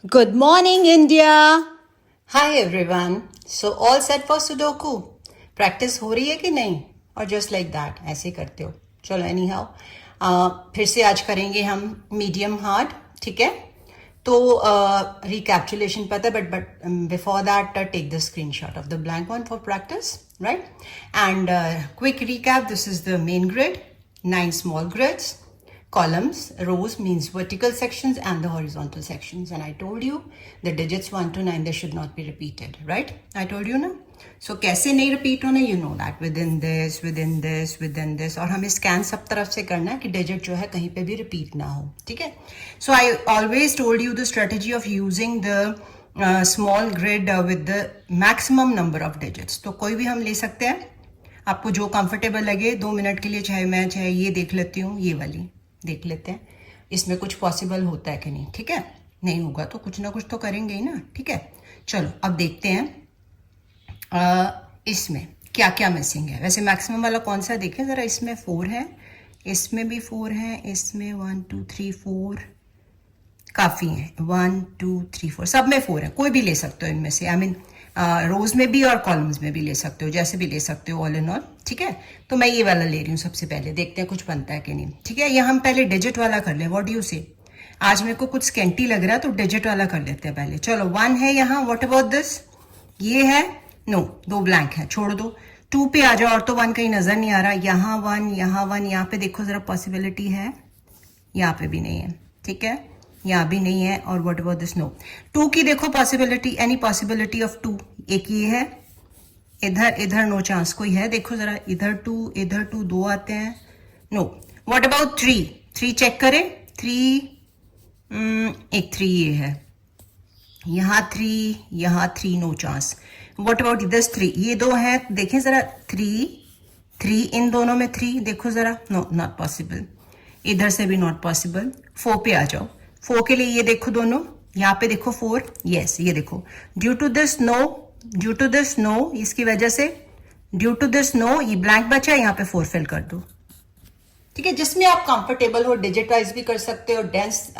Good morning, India. Hi everyone. So all set for Sudoku? Practice हो रही है कि नहीं? और जस्ट लाइक दैट ऐसे ही करते हो? चलो एनी हाउ फिर से आज करेंगे हम मीडियम हार्ड. ठीक है, तो रिकैप्चुलेशन पता है, but before that take the screenshot of the blank one for practice, right? And quick recap. This is the main grid, 9 small grids. Columns, rows means vertical sections and the horizontal sections. And I told you the digits 1 to 9, they should not be repeated, right? I told you ना. So कैसे नहीं repeat होना, you know that. Within this, within this, within this. और हमें scan सब तरफ से करना है कि digit जो है कहीं पे भी repeat ना हो. ठीक है? So I always told you the strategy of using the small grid with the maximum number of digits. तो कोई भी हम ले सकते हैं, आपको जो कंफर्टेबल लगे. 2 मिनट के लिए चाहे ये देख लेती हूँ, ये वाली देख लेते हैं, इसमें कुछ पॉसिबल होता है कि नहीं. ठीक है, नहीं होगा तो कुछ ना कुछ तो करेंगे ही ना. ठीक है, चलो अब देखते हैं इसमें क्या क्या मिसिंग है. वैसे मैक्सिमम वाला कौन सा देखें ज़रा. इसमें 4 है, इसमें भी 4 है, इसमें 1 2 3 4 काफ़ी है. 1 2 3 4 सब में 4 है. कोई भी ले सकते हो इनमें से. आई मीन रोज में भी और कॉलम्स में भी ले सकते हो, जैसे भी ले सकते हो, ऑल इन ऑल. ठीक है, तो मैं ये वाला ले रही हूँ सबसे पहले. देखते हैं कुछ बनता है कि नहीं. ठीक है, ये हम पहले डिजिट वाला कर लें. व्हाट डू यू से? आज मेरे को कुछ स्केंटी लग रहा है तो डिजिट वाला कर लेते हैं पहले. चलो 1 है यहाँ. What about this? ये है? नो, 2 ब्लैंक है, छोड़ दो. 2 पे आ जाओ. और तो 1 कहीं नजर नहीं आ रहा. यहाँ 1, यहाँ 1, यहाँ पे देखो जरा पॉसिबिलिटी है. यहाँ पे भी नहीं है. ठीक है, यहाँ भी नहीं है. और व्हाट अबाउट दिस? नो. 2 की देखो पॉसिबिलिटी, एनी पॉसिबिलिटी ऑफ 2. एक ये है, इधर इधर नो चांस. कोई है? देखो जरा. इधर 2, इधर 2, 2 आते हैं. नो. What about 3? 3 चेक करें. 3 एक 3 ये है, यहाँ 3, यहाँ 3, no chance. What about this 3? ये 2 है, देखें जरा. 3 3 इन दोनों में 3 देखो जरा. No, not possible. इधर से भी नॉट पॉसिबल. 4 पे आ जाओ. 4 के लिए ये देखो दोनों. यहाँ पे देखो 4. यस, ये देखो. Due to this no, due to this no, इसकी वजह से ड्यू टू दिस नो ये ब्लैंक बचा. यहाँ पे 4 फिल कर दो. ठीक है, जिसमें आप कंफर्टेबल हो. डिजिट वाइज भी कर सकते हो, डेंस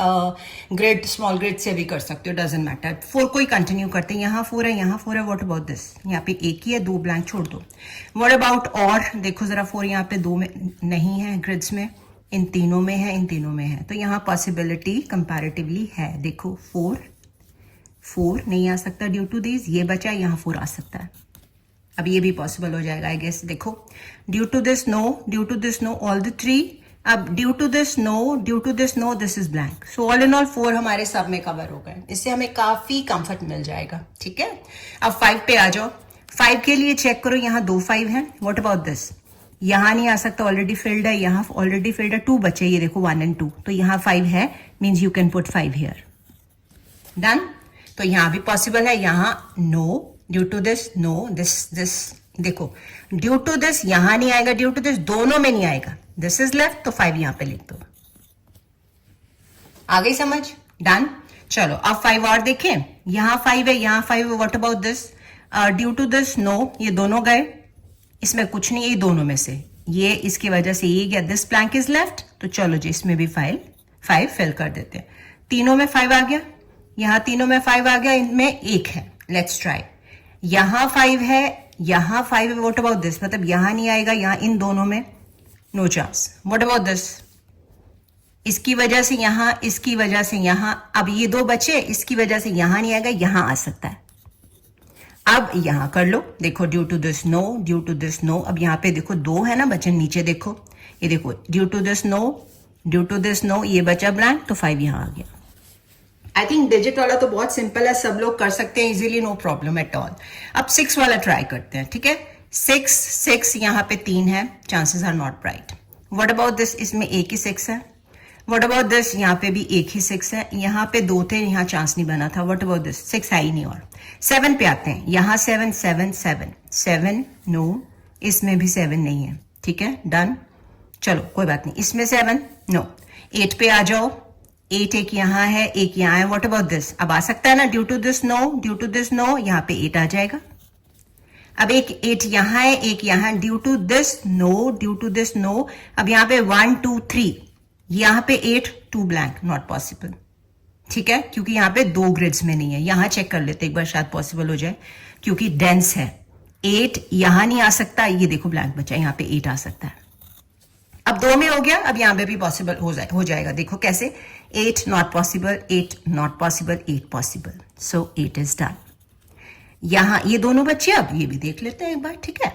ग्रिड, स्मॉल ग्रिड से भी कर सकते हो, डजेंट मैटर. 4 को ही कंटिन्यू करते हैं. यहाँ 4 है, यहाँ 4 है. What about this? यहाँ पे एक ही है, 2 ब्लैंक छोड़ दो. व्हाट अबाउट और? देखो जरा. 4 यहाँ पे 2 में नहीं है, ग्रिड्स में. इन तीनों में है, इन तीनों में है. तो यहाँ पॉसिबिलिटी कंपैरेटिवली है. देखो 4 नहीं आ सकता ड्यू टू दिस. ये बचा, यहाँ 4 आ सकता है. अब ये भी पॉसिबल हो जाएगा आई गेस. देखो, due to this no, due to this no, all the 3. अब due to this no, due to this no, this is blank. So all in all 4 हमारे सब में कवर हो गए. इससे हमें काफी कंफर्ट मिल जाएगा. ठीक है, अब 5 पे आ जाओ. 5 के लिए चेक करो. यहाँ 2 5 है. What about this? यहाँ नहीं आ सकता, ऑलरेडी फिल्ड है. यहाँ ऑलरेडी फिल्ड है. 2 बचे, ये देखो 1 and 2. तो यहाँ 5 है, means you can put 5 here. Done. तो यहाँ भी पॉसिबल है. यहाँ no, due to this no, this देखो. ड्यू टू दिस यहाँ नहीं आएगा, ड्यू टू दिस दोनों में नहीं आएगा. दिस इज लेफ्ट, तो 5 यहाँ पे लिख दो. आ गई समझ? डन. चलो अब 5 और देखें. यहाँ 5 है, यहाँ 5 है. What about this? Due to this no, ये दोनों गए. इसमें कुछ नहीं है, ये दोनों में से. ये इसकी वजह से ये गया. This blank is left. तो चलो जी, इसमें भी 5 फिल कर देते हैं. तीनों में 5 आ गया, यहाँ तीनों में 5 आ गया, इनमें 1 है. Let's try. यहाँ 5 है, यहाँ 5 है. What about this? मतलब यहाँ नहीं आएगा, यहाँ इन दोनों में no chance. What about this? इसकी वजह से यहाँ, इसकी वजह से यहाँ. अब ये 2 बचे, इसकी वजह से यहाँ नहीं आएगा, यहाँ आ सकता है. अब यहाँ कर लो. देखो, due to this no, due to this no. अब यहाँ पे देखो 2 है ना बचे. नीचे देखो, ये देखो. Due to this no, due to this no, ये बचा ब्लैंक, तो 5 यहाँ आ गया. आई थिंक डिजिट वाला तो बहुत सिंपल है, सब लोग कर सकते हैं easily, no problem at all. अब 6 वाला ट्राई करते हैं. ठीक है, 6 यहाँ पे 3 है, chances are not bright. What about this? इसमें एक ही 6 है. What about this? यहाँ पे भी एक ही 6 है. यहाँ पे 2 थे, यहाँ चांस नहीं बना था. What about this? 6 है ही नहीं. और 7 पे आते हैं. यहाँ 7 7 7 7 नो, इसमें भी 7 नहीं है. ठीक है, डन. चलो कोई बात नहीं. इसमें 7 नो. 8 पे आ जाओ. 8 एक यहाँ है, एक यहाँ है. What about this? अब आ सकता है ना. Due to this no, due to this no, यहाँ पे 8 आ जाएगा. अब एक 8 यहाँ है, एक यहाँ. Due to this no, due to this no. अब यहाँ पे 1 2 3, यहाँ पे 8, 2 ब्लैंक, नॉट पॉसिबल. ठीक है, क्योंकि यहाँ पे 2 ग्रिड्स में नहीं है। यहाँ चेक कर लेते एक बार, शायद पॉसिबल हो जाए, क्योंकि डेंस है। 8 यहाँ नहीं आ सकता, ये देखो ब्लैंक बचा, यहाँ पे 8 आ सकता है। अब 2 में हो गया, अब यहाँ पे भी पॉसिबल हो जाएगा। देखो कैसे, 8 not possible, 8 not possible, 8 possible, so 8 is done. यहाँ ये दोनों बच्चे, अब ये भी देख लेते हैं एक बार, ठीक है।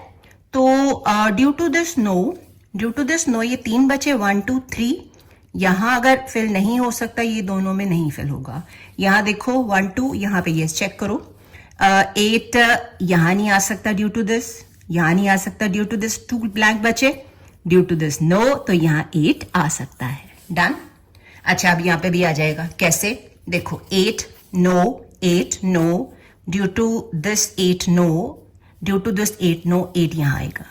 तो ड्यू टू दिस नो ये 3 बचे, 1 2 3। यहाँ अगर फिल नहीं हो सकता, ये दोनों में नहीं फिल होगा। यहाँ देखो 1 2, यहाँ पे ये चेक करो। 8 यहाँ नहीं आ सकता ड्यू टू दिस, यहाँ नहीं आ सकता ड्यू टू दिस, 2 ब्लैंक बचे ड्यू टू दिस नो, तो यहाँ 8 आ सकता है। डन। अच्छा, अब यहाँ पे भी आ जाएगा। कैसे, देखो 8 no, due to this 8 no, due to this 8 no, 8 यहाँ आएगा,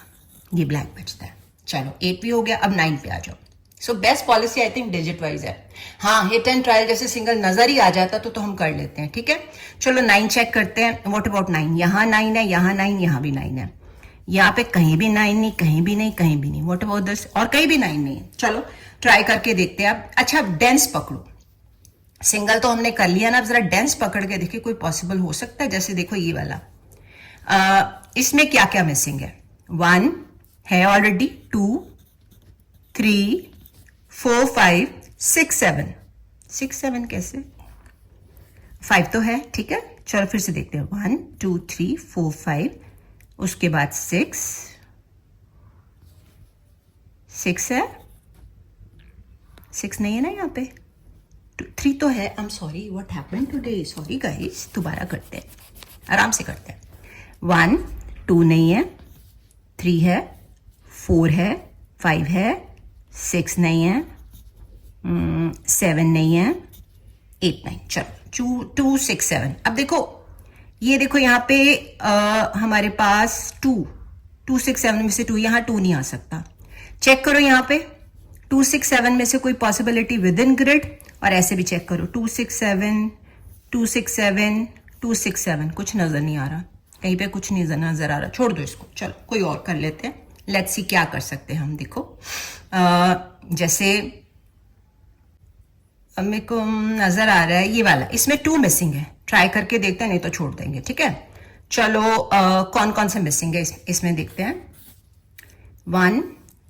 ये ब्लैंक बचता है। चलो 8 भी हो गया, अब 9 पे आ जाओ। So best policy I think digit wise है। हाँ, हिट एंड ट्रायल जैसे सिंगल नजर ही आ जाता तो हम कर लेते हैं, ठीक है। चलो 9 चेक करते हैं। What about 9? यहाँ 9 है, यहाँ 9, यहाँ भी 9 है, यहाँ पे कहीं भी 9 नहीं, कहीं भी नहीं, कहीं भी नहीं। What about this? और कहीं भी 9 नहीं है। चलो ट्राई करके देखते हैं अब। अच्छा, डेंस पकड़ो। सिंगल तो हमने कर लिया ना, अब जरा डेंस पकड़ के देखिए कोई पॉसिबल हो सकता है। जैसे देखो ये वाला, इसमें क्या क्या मिसिंग है? 1 है ऑलरेडी, 2 3 4 5 6 7। 6 7 कैसे? 5 तो है, ठीक है। चलो फिर से देखते हैं। 1 2 3 4 5, उसके बाद 6 है, 6 नहीं है ना यहाँ पे, 3 तो है। I am sorry, what happened today, sorry guys, दोबारा करते हैं, आराम से करते हैं। 1 2 नहीं है, 3 है, 4 है, 5 है, 6 नहीं है, 7 नहीं है, 8 9। चलो 2 6 7। अब देखो ये देखो यहाँ पे हमारे पास 2 6 7 में से 2, यहाँ 2 नहीं आ सकता। चेक करो यहाँ पे 2 6 7 में से कोई पॉसिबिलिटी विद इन ग्रिड, और ऐसे भी चेक करो 2 6 7 2 6 7 2 6 7, कुछ नजर नहीं आ रहा, कहीं पे कुछ नहीं नजर आ रहा। छोड़ दो इसको, चलो कोई और कर लेते हैं। लेट्स सी क्या कर सकते हैं हम। देखो जैसे मेरे को नजर आ रहा है ये वाला, इसमें 2 मिसिंग है। ट्राई करके देखते हैं, नहीं तो छोड़ देंगे, ठीक है। चलो कौन कौन से मिसिंग है इसमें देखते हैं। 1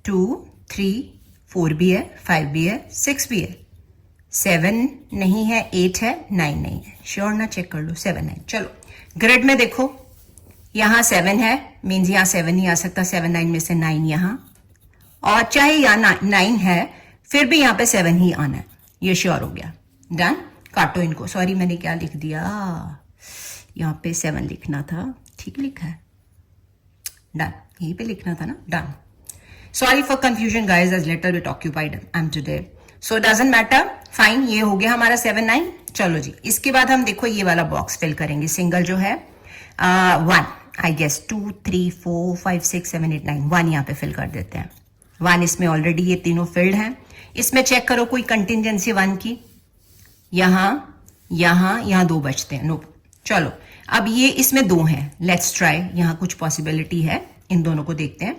2 3 4 भी है, 5 भी है, 6 भी है, 7 नहीं है, 8 है, 9 नहीं है। श्योर ना? चेक कर लो। 7 9। चलो ग्रिड में देखो, यहाँ 7 है, मीन्स यहाँ 7 नहीं आ सकता। 7 9 में से 9 यहाँ, और चाहे यहाँ 9 है फिर भी यहाँ पे 7 ही आना है, ये श्योर हो गया। डन। काटो इनको। सॉरी मैंने क्या लिख दिया, यहाँ पे 7 लिखना था, ठीक लिखा है। डन, यहीं पे लिखना था ना। Done. Sorry for confusion guys, आज little bit occupied I am today, so doesn't matter. Fine, ये हो गया हमारा 7 9। चलो जी, इसके बाद हम देखो ये वाला बॉक्स फिल करेंगे। सिंगल जो है 1 आई गेस, 2 3 4 5 6 7 8 9, 1 यहाँ पे फिल कर देते हैं। 1 इसमें ऑलरेडी ये तीनों फिल्ड हैं। इसमें चेक करो कोई कंटिजेंसी 1 की, यहाँ 2 बचते हैं। नो, चलो अब ये इसमें 2 हैं। लेट्स ट्राई, यहाँ कुछ पॉसिबिलिटी है, इन दोनों को देखते हैं।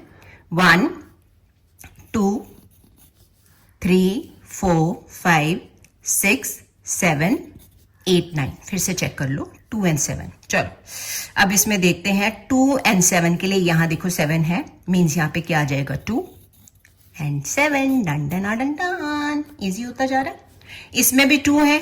1 2 3 4 5 6 7 8 9, फिर से चेक कर लो 2 and 7। चलो अब इसमें देखते हैं 2 and 7 के लिए। यहाँ देखो 7 है, मीन्स यहाँ पे क्या आ जाएगा 2 and 7। Done done done done, easy होता जा रहा है। इसमें भी 2 है,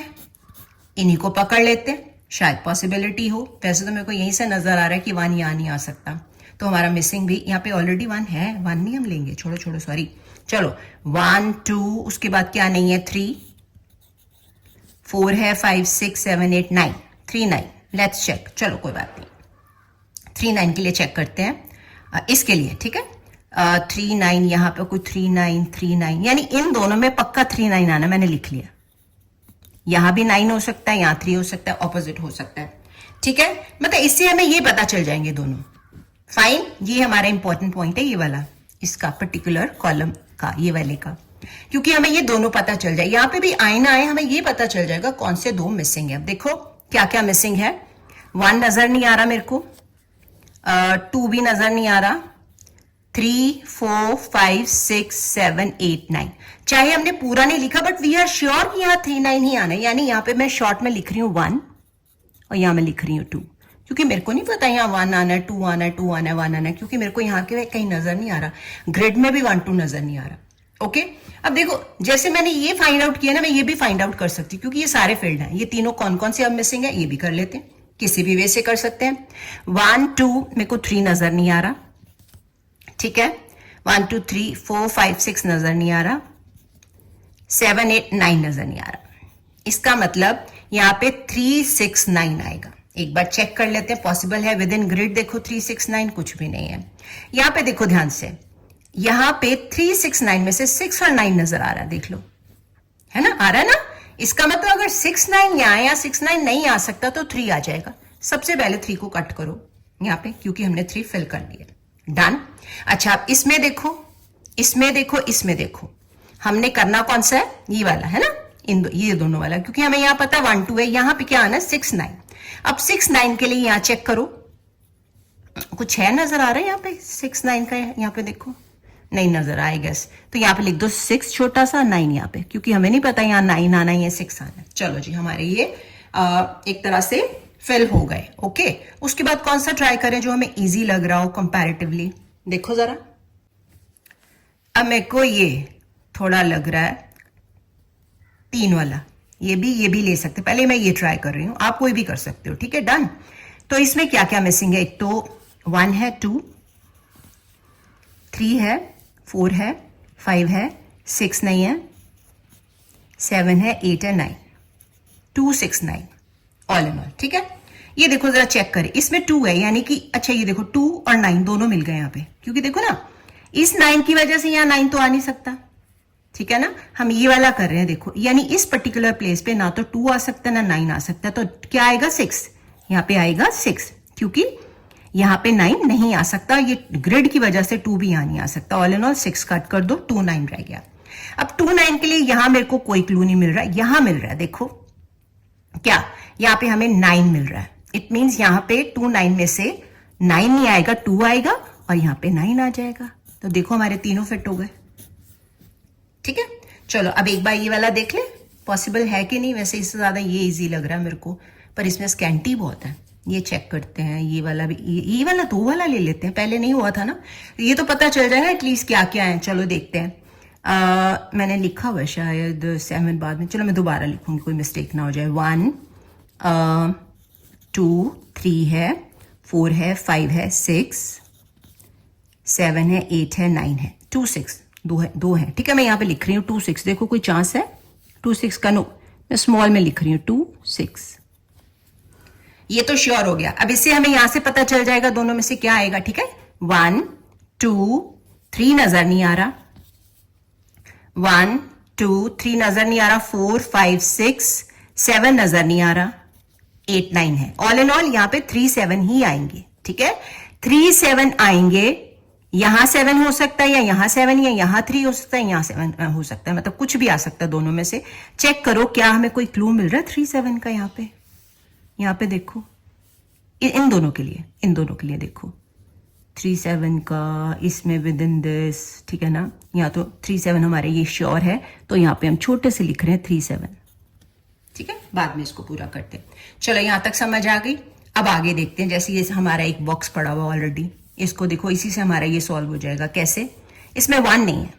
इन्हीं को पकड़ लेते हैं, शायद पॉसिबिलिटी हो। वैसे तो मेरे को यहीं से नजर आ रहा है कि 1 यहाँ नहीं आ सकता, तो हमारा मिसिंग भी यहाँ पे ऑलरेडी 1 है। 1 नहीं हम लेंगे, छोड़ो सॉरी। चलो 1 2, उसके बाद क्या नहीं है, 3 4 है, 5 6 7 8 9, 3 9। Let's check. चलो कोई बात नहीं, 3 9 के लिए चेक करते हैं इसके लिए, ठीक है। 3 9, यहाँ पे कोई 3 9 3 9, यानी इन दोनों में पक्का 3 9 आना, मैंने लिख लिया। यहाँ भी 9 हो सकता है, यहाँ 3 हो सकता है, ऑपोजिट हो सकता है, ठीक है। मतलब इससे हमें ये पता चल जाएंगे दोनों। फाइन, ये हमारा इंपॉर्टेंट पॉइंट है, ये वाला, इसका पर्टिकुलर कॉलम का, ये वाले का, क्योंकि हमें ये दोनों पता चल जाए। यहाँ पे भी आए ना आए, हमें ये पता चल जाएगा कौन से 2 मिसिंग है। अब देखो क्या क्या मिसिंग है। 1 नजर नहीं आ रहा मेरे को, 2 भी नजर नहीं आ रहा, 3 4 5 6 7 8 9। चाहे हमने पूरा नहीं लिखा बट वी आर श्योर कि यहाँ 3 9 ही आना है, यानी यहाँ पे मैं शॉर्ट में लिख रही हूँ 1 और यहाँ मैं लिख रही हूँ 2, क्योंकि मेरे को नहीं पता यहाँ 1 आना है, 2 आना है, 2 आना है, 1 आना है, क्योंकि मेरे को यहाँ के कहीं नजर नहीं आ रहा, ग्रिड में भी 1 2 नजर नहीं आ रहा। ओके, अब देखो जैसे मैंने ये फाइंड आउट किया ना, मैं ये भी फाइंड आउट कर सकती हूँ, क्योंकि ये सारे फील्ड हैं। ये तीनों कौन कौन से अब मिसिंग है ये भी कर लेते हैं, किसी भी वे से कर सकते हैं। 1 2 मेरे को 3 नजर नहीं आ रहा, ठीक है। 1 2 3 4 5 6 नजर नहीं आ रहा, 7 8 9 नजर नहीं आ रहा। इसका मतलब यहाँ पे 3 6 9 आएगा। एक बार चेक कर लेते हैं, पॉसिबल है विद इन ग्रिड। देखो 3 6 9 कुछ भी नहीं है। यहाँ पे देखो ध्यान से, यहाँ पे 3 6 9 में से 6 और 9 नजर आ रहा है, देख लो, है ना, आ रहा है ना। इसका मतलब अगर 6 9 यहाँ या 6 9 नहीं आ सकता तो 3 आ जाएगा। सबसे पहले 3 को कट करो यहाँ पे, क्योंकि हमने 3 फिल कर लिया। डन। अच्छा, अब इसमें देखो, इसमें देखो, इसमें देखो, हमने करना कौन सा है, ये वाला है ना, ये दोनों वाला, क्योंकि हमें यहाँ पता 1 2 है। यहाँ पे क्या आना है 6 9। अब 6 9 के लिए यहाँ चेक करो, कुछ है नजर आ रहा है यहाँ पे 6 9 का, यहाँ पे देखो नहीं नजर आए गैस, तो यहाँ पे लिख दो 6 छोटा सा 9 यहाँ पे, क्योंकि हमें नहीं पता यहाँ 9 आना है या 6 आना है। चलो जी, हमारे ये एक तरह से फिल हो गए। ओके, उसके बाद कौन सा ट्राई करें जो हमें इजी लग रहा हो कंपैरेटिवली। देखो जरा, अब मेरे को ये थोड़ा लग रहा है 3 वाला, ये भी ले सकते। पहले मैं ये ट्राई कर रही हूं, आप कोई भी कर सकते हो, ठीक है। डन। तो इसमें क्या क्या मिसिंग है, एक तो 1 है, 2 3 है, 4 है, 5 है, 6 नहीं है, 7 है, 8 है, 9, 2 6 9 ऑल इन ऑल, ठीक है। ये देखो जरा चेक करें, इसमें 2 है, यानी कि अच्छा ये देखो 2 और 9 दोनों मिल गए यहाँ पे, क्योंकि देखो ना इस 9 की वजह से यहाँ 9 तो आ नहीं सकता, ठीक है ना। हम ये वाला कर रहे हैं, देखो, यानी इस पर्टिकुलर प्लेस पे ना तो 2 आ सकता ना 9 आ सकता, तो क्या आएगा 6, यहाँ पे आएगा 6, क्योंकि यहाँ पे 9 नहीं आ सकता, ये ग्रिड की वजह से 2 भी यहाँ नहीं आ सकता। ऑल इन ऑल 6 कट कर दो, 2 9 रह गया। अब 2 9 के लिए यहाँ मेरे को कोई क्लू नहीं मिल रहा है, यहाँ मिल रहा है, देखो क्या, यहाँ पे हमें 9 मिल रहा है। इट मीन्स यहाँ पे 2 9 में से 9 नहीं आएगा, 2 आएगा और यहाँ पे 9 आ जाएगा। तो देखो हमारे तीनों फिट हो गए, ठीक है। चलो अब एक बार ये वाला देख ले, पॉसिबल है कि नहीं। वैसे इससे ज्यादा ये इजी लग रहा है मेरे को, पर इसमें स्कैंटी बहुत है। ये चेक करते हैं, ये वाला भी, ये वाला 2 वाला ले लेते हैं, पहले नहीं हुआ था ना, ये तो पता चल जाएगा एटलीस्ट क्या क्या है। चलो देखते हैं। मैंने लिखा हुआ शायद 7 बाद में, चलो मैं दोबारा लिखूंगी, कोई मिस्टेक ना हो जाए। 1 2 3 है, 4 है, 5 है, 6 7 है, 8 है, 9 है, 2 6 दो है, ठीक है। मैं यहाँ पे लिख रही हूँ 2 6, देखो कोई चांस है 2 6 का, नो, मैं स्मॉल में लिख रही हूँ 2 6। ये तो श्योर हो गया। अब इससे हमें यहां से पता चल जाएगा दोनों में से क्या आएगा, ठीक है। 1 2 3 नजर नहीं आ रहा, 1 2 3 नजर नहीं आ रहा, 4 5 6 7 नजर नहीं आ रहा, 8 9 है। ऑल इन ऑल यहाँ पे 3 7 ही आएंगे, ठीक है। 3 7 आएंगे, यहां 7 हो सकता है, या यहां 7, या यहां 3 हो सकता है, यहां 7 हो सकता है, मतलब कुछ भी आ सकता है दोनों में से। चेक करो क्या हमें कोई क्लू मिल रहा है 3 7 का। यहाँ पे देखो, इन दोनों के लिए देखो 3 7 का, इसमें विद इन दिस, ठीक है ना। यहाँ तो 3 7 हमारे ये श्योर है, तो यहाँ पे हम छोटे से लिख रहे हैं 3 7, ठीक है। बाद में इसको पूरा करते हैं। चलो यहाँ तक समझ आ गई। अब आगे देखते हैं। जैसे ये हमारा एक बॉक्स पड़ा हुआ ऑलरेडी, इसको देखो, इसी से हमारा ये सॉल्व हो जाएगा। कैसे, इसमें 1 नहीं है,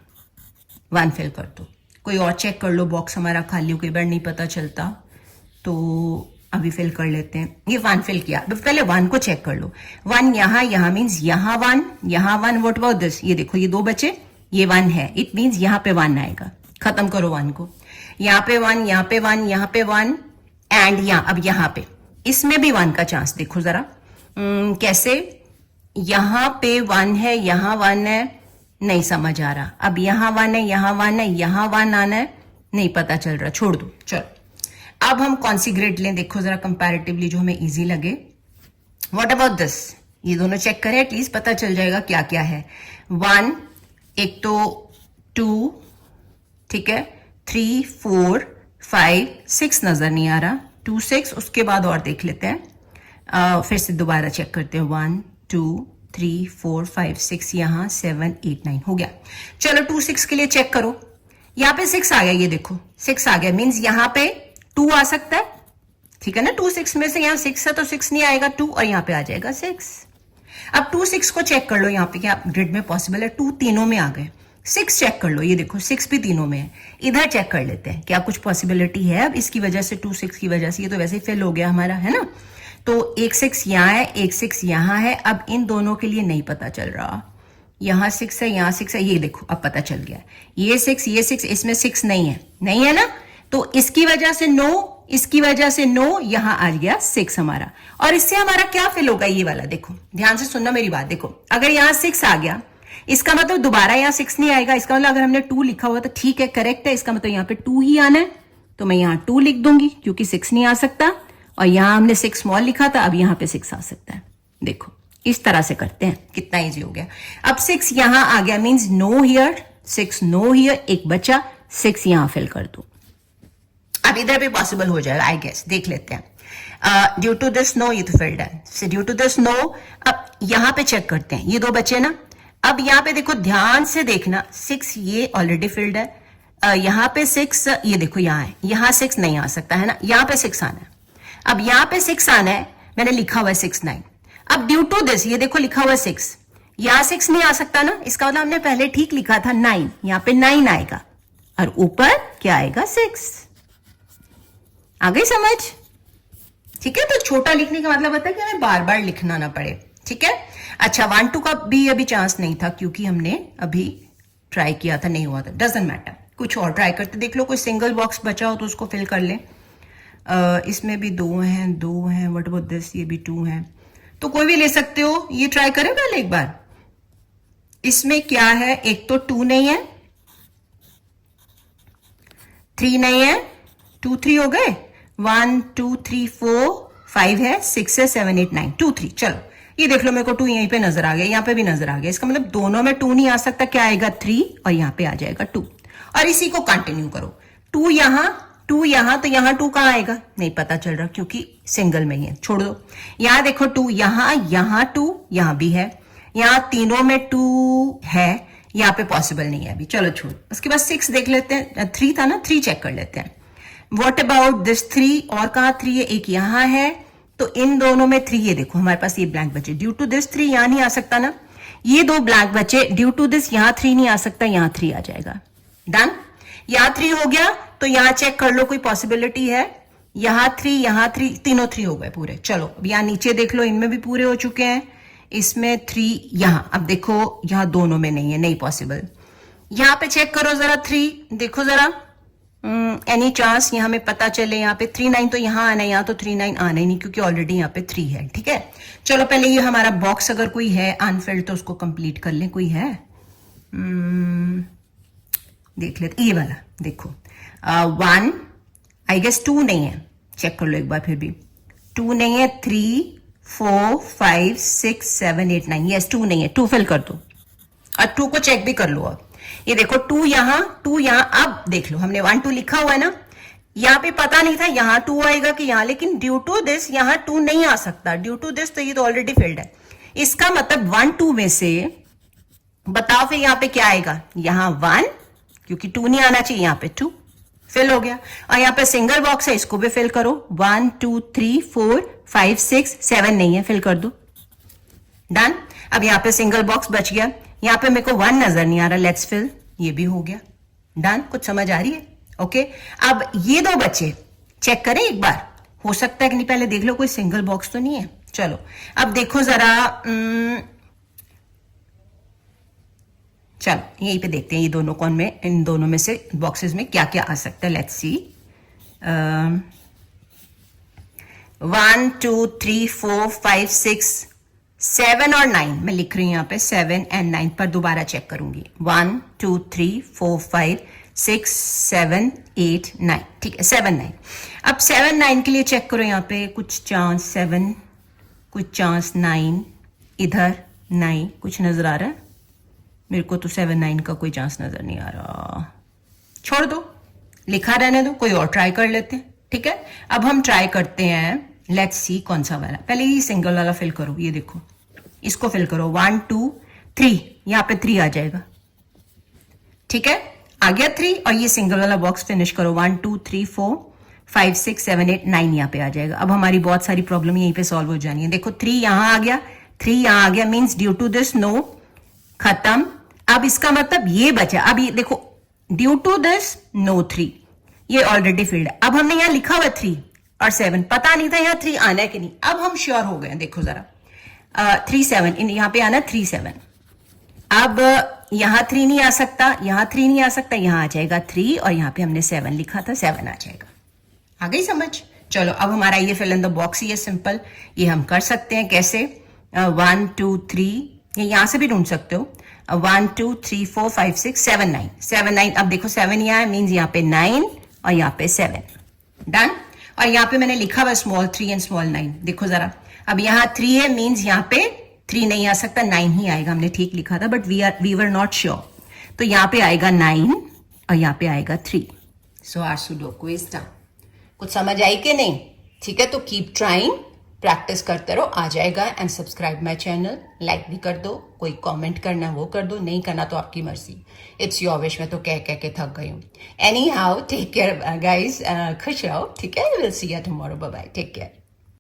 1 फिल कर दो। कोई और चेक कर लो, बॉक्स हमारा खाली हो, कई बार नहीं पता चलता, तो अभी फिल कर लेते हैं। ये 1 फिल किया, पहले 1 को चेक कर लो। 1 यहाँ मीन्स यहाँ 1, यहाँ 1, व्हाट अबाउट दिस, ये देखो ये 2 बचे, ये 1 है, इट मीन्स यहाँ पे 1 आएगा। खत्म करो 1 को, यहाँ पे 1, यहाँ पे 1, यहाँ पे 1, एंड अब यहाँ पे इसमें भी 1 का चांस देखो जरा। कैसे, यहाँ पे 1 है, यहाँ 1 है, नहीं समझ आ रहा। अब यहाँ 1 है, यहाँ 1 है, यहाँ 1 आना है, नहीं पता चल रहा, छोड़ दो। चलो अब हम कौन सी ग्रिड लें, देखो जरा कंपैरेटिवली जो हमें इजी लगे। व्हाट अबाउट दिस, ये दोनों चेक करें, एटलीस्ट पता चल जाएगा क्या क्या है। 1, एक तो 2, ठीक है, 3 4 5 6 नजर नहीं आ रहा, 2 6, उसके बाद और देख लेते हैं। फिर से दोबारा चेक करते हैं। 1 2 3 4 5 6, यहाँ 7 8 9 हो गया। चलो 2 6 के लिए चेक करो, यहाँ पे 6 आ गया, ये देखो 6 आ गया, मीन्स यहाँ पे 2 आ सकता है, ठीक है ना। 2 6 में से यहाँ 6 है तो 6 नहीं आएगा 2, और यहाँ पे आ जाएगा 6। अब 2 6 को चेक कर लो, यहाँ पे क्या ग्रिड में पॉसिबल है, 2 तीनों में आ गए। 6 चेक कर लो, ये देखो 6 भी तीनों में है। इधर चेक कर लेते हैं क्या कुछ पॉसिबिलिटी है अब इसकी वजह से, 2 6 की वजह से। ये तो वैसे ही फेल हो गया हमारा, है ना। तो एक 6 यहाँ है, एक 6 यहाँ है। अब इन दोनों के लिए नहीं पता चल रहा, यहाँ 6 है, यहाँ 6 है, ये देखो अब पता चल गया। ये 6 ये 6, इसमें 6 नहीं है, नहीं है ना, तो इसकी वजह से नो, इसकी वजह से नो, यहां आ गया 6 हमारा। और इससे हमारा क्या फिल होगा, ये वाला देखो, ध्यान से सुनना मेरी बात। देखो अगर यहां 6 आ गया, इसका मतलब दोबारा यहां 6 नहीं आएगा। इसका मतलब अगर हमने 2 लिखा हुआ तो ठीक है, करेक्ट है, इसका मतलब यहां पे 2 ही आना है, तो मैं यहां 2 लिख दूंगी क्योंकि 6 नहीं आ सकता। और यहां हमने 6 स्मॉल लिखा था, अब यहां पे 6 आ सकता है। देखो इस तरह से करते हैं, कितना इजी हो गया। अब 6 यहां आ गया, means no here, 6 no here, एक बचा 6 यहां फिल कर दो। अब इधर भी पॉसिबल हो जाएगा आई गेस, देख लेते हैं। ड्यू टू दिस नो, ये तो फिल्ड है, so due to this no. अब यहां पे चेक करते हैं, ये 2 बचे ना। अब यहां पे देखो, ध्यान से देखना, 6 ये ऑलरेडी फिल्ड है, यहां पे 6, ये देखो यहां है, यहां 6 नहीं आ सकता है ना, यहां पे 6 आना है। अब यहां पे 6 आना है, मैंने लिखा हुआ है 6 9। अब ड्यू टू दिस, ये देखो लिखा हुआ है 6, यहां 6 नहीं आ सकता ना, इसका मतलब हमने पहले ठीक लिखा था 9, यहां पे 9 आएगा, और ऊपर क्या आएगा 6। आ गई समझ, ठीक है। तो छोटा लिखने का मतलब होता है कि हमें बार बार लिखना ना पड़े, ठीक है। अच्छा 1 2 का भी अभी चांस नहीं था क्योंकि हमने अभी ट्राई किया था, नहीं हुआ था, डजंट मैटर, कुछ और ट्राई करते देख लो, कोई सिंगल बॉक्स बचा हो तो उसको फिल कर ले। इसमें भी 2 हैं, व्हाट अबाउट दिस, ये भी 2 हैं, तो कोई भी ले सकते हो। ये ट्राई करें पहले एक बार। इसमें क्या है, एक तो 2 नहीं है, 3 नहीं है, 2 3 हो गए, 1 2 3 4 5 है, 6 है, 7 8 9 2 3। चलो ये देख लो, मेरे को 2 यहीं पे नजर आ गया, यहाँ पे भी नजर आ गया, इसका मतलब दोनों में 2 नहीं आ सकता, क्या आएगा 3, और यहाँ पे आ जाएगा 2। और इसी को कंटिन्यू करो, 2 यहां, 2 यहां, तो यहां 2 कहां आएगा, नहीं पता चल रहा क्योंकि सिंगल में ही है, छोड़ दो। यहां देखो 2 यहां, यहां 2, यहां भी है, यहां तीनों में 2 है, यहाँ पे पॉसिबल नहीं है अभी, चलो छोड़। उसके बाद 6 देख लेते हैं, 3 था ना, 3 चेक कर लेते हैं। वॉट अबाउट दिस 3, और कहा 3 है, एक यहां है, तो इन दोनों में 3, ये देखो हमारे पास ये ब्लैंक बचे, ड्यू टू दिस 3 यहां नहीं आ सकता ना, ये 2 ब्लैंक बचे, ड्यू टू दिस यहां 3 नहीं आ सकता, यहां 3 आ जाएगा। डन, यहां 3 हो गया, तो यहां चेक कर लो कोई पॉसिबिलिटी है, यहां 3, तीनों 3 हो गए पूरे। चलो अब यहां नीचे देख लो, इनमें भी पूरे हो चुके हैं, इसमें 3 यहां, अब देखो यहां दोनों में नहीं है, नहीं पॉसिबल। यहां पे चेक करो जरा 3, देखो जरा, एनी चांस यहाँ में पता चले, यहाँ पे 3 9 तो यहाँ आना है, यहाँ तो 3 9 आना ही नहीं क्योंकि ऑलरेडी यहाँ पे 3 है, ठीक है। चलो पहले ये हमारा बॉक्स अगर कोई है अनफिल्ड तो उसको कंप्लीट कर लें, कोई है, देख लेते, ये वाला देखो, 1 आई गेस, 2 नहीं है, चेक कर लो एक बार फिर भी, 2 नहीं है, 3 4 5 6 7 8 9, यस 2 नहीं है, 2 फिल कर दो, और 2 को चेक भी कर लो। अब ये देखो 2 यहां, 2 यहां, अब देख लो हमने 1 2 लिखा हुआ है ना, यहां पे पता नहीं था यहां 2 आएगा कि यहां, लेकिन ड्यू टू दिस यहां 2 नहीं आ सकता, ड्यू टू दिस तो ये तो ऑलरेडी फिल्ड है। इसका मतलब 1 2 में से बताओ फिर यहां पे क्या आएगा, यहां 1 क्योंकि 2 नहीं आना चाहिए, यहां पे 2 फिल हो गया। और यहां पे सिंगल बॉक्स है, इसको भी फिल करो, 1 2 3 4 5 6 7 नहीं है, फिल कर दो, डन। अब यहां पे सिंगल बॉक्स बच गया, यहां पे मेरे को 1 नजर नहीं आ रहा, लेट्स फिल, ये भी हो गया, डन। कुछ समझ आ रही है, ओके। अब ये 2 बच्चे चेक करें एक बार, हो सकता है कि नहीं, पहले देख लो कोई सिंगल बॉक्स तो नहीं है। चलो अब देखो जरा, चलो यहीं पे देखते हैं ये दोनों कौन में, इन दोनों में से बॉक्सेस में क्या क्या आ सकता है, लेट्स सी। 1 2 3 4 5 6 7 और 9 मैं लिख रही हूं, यहां पे 7 और 9 पर दोबारा चेक करूंगी, 1 2 3 4 5 6 7 8 9, ठीक है, 7 9। अब 7 9 के लिए चेक करो, यहां पे कुछ चांस 7, कुछ चांस 9, इधर 9, कुछ नजर आ रहा है मेरे को तो 7 9 का कोई चांस नजर नहीं आ रहा, छोड़ दो, लिखा रहने दो, कोई और ट्राई कर लेते हैं, ठीक है। अब हम ट्राई करते हैं, लेट्स सी कौन सा वाला, पहले ये सिंगल वाला फिल करो, ये देखो इसको फिल करो 1 2 3, यहाँ पे 3 आ जाएगा, ठीक है, आ गया 3, और ये सिंगल वाला बॉक्स फिनिश करो 1 2 3 4 5 6 7 8 9 यहाँ पे आ जाएगा। अब हमारी बहुत सारी प्रॉब्लम यहीं पे सॉल्व हो जानी है। देखो 3 यहाँ आ गया, 3 यहाँ आ गया, means due to this no, खत्म। अब इसका मतलब ये बचा, अब ये देखो ड्यू टू दिस नो 3, ये ऑलरेडी फिल्ड। अब हमने यहाँ लिखा हुआ 3 और 7, पता नहीं था यहाँ 3 आना है कि नहीं, अब हम श्योर हो गए। देखो जरा 3 7, यहाँ पे आना 3 7। अब यहाँ 3 नहीं आ सकता, यहाँ 3 नहीं आ सकता, यहाँ आ जाएगा 3, और यहाँ पे हमने 7 लिखा था, 7 आ जाएगा। आ गई समझ? चलो अब हमारा ये फिल इन द बॉक्स ही है सिंपल, ये हम कर सकते हैं कैसे, 1 2 3, ये यहां से भी ढूंढ सकते हो, 1 2 3 4 5 6 7 9, 7 9। अब देखो 7 यहाँ है, मीन्स यहाँ पे 9 और यहाँ पे 7, डन। और यहाँ पे मैंने लिखा हुआ स्मॉल 3 एंड स्मॉल 9, देखो जरा, अब यहाँ 3 है, मीन्स यहाँ पे 3 नहीं आ सकता, 9 ही आएगा, हमने ठीक लिखा था, but we were not sure, तो यहाँ पे आएगा 9 और यहाँ पे आएगा 3। So our sudoku is done. कुछ समझ आई कि नहीं? ठीक है, तो कीप ट्राइंग, प्रैक्टिस करते रहो, आ जाएगा। And subscribe my channel, like भी कर दो, कोई कमेंट करना वो कर दो, नहीं करना तो आपकी मर्जी, इट्स योर विश। मैं तो कह के थक गई हूँ। Anyhow, take care guys, खुश रहो, ठीक है, will see you tomorrow, bye bye, take care.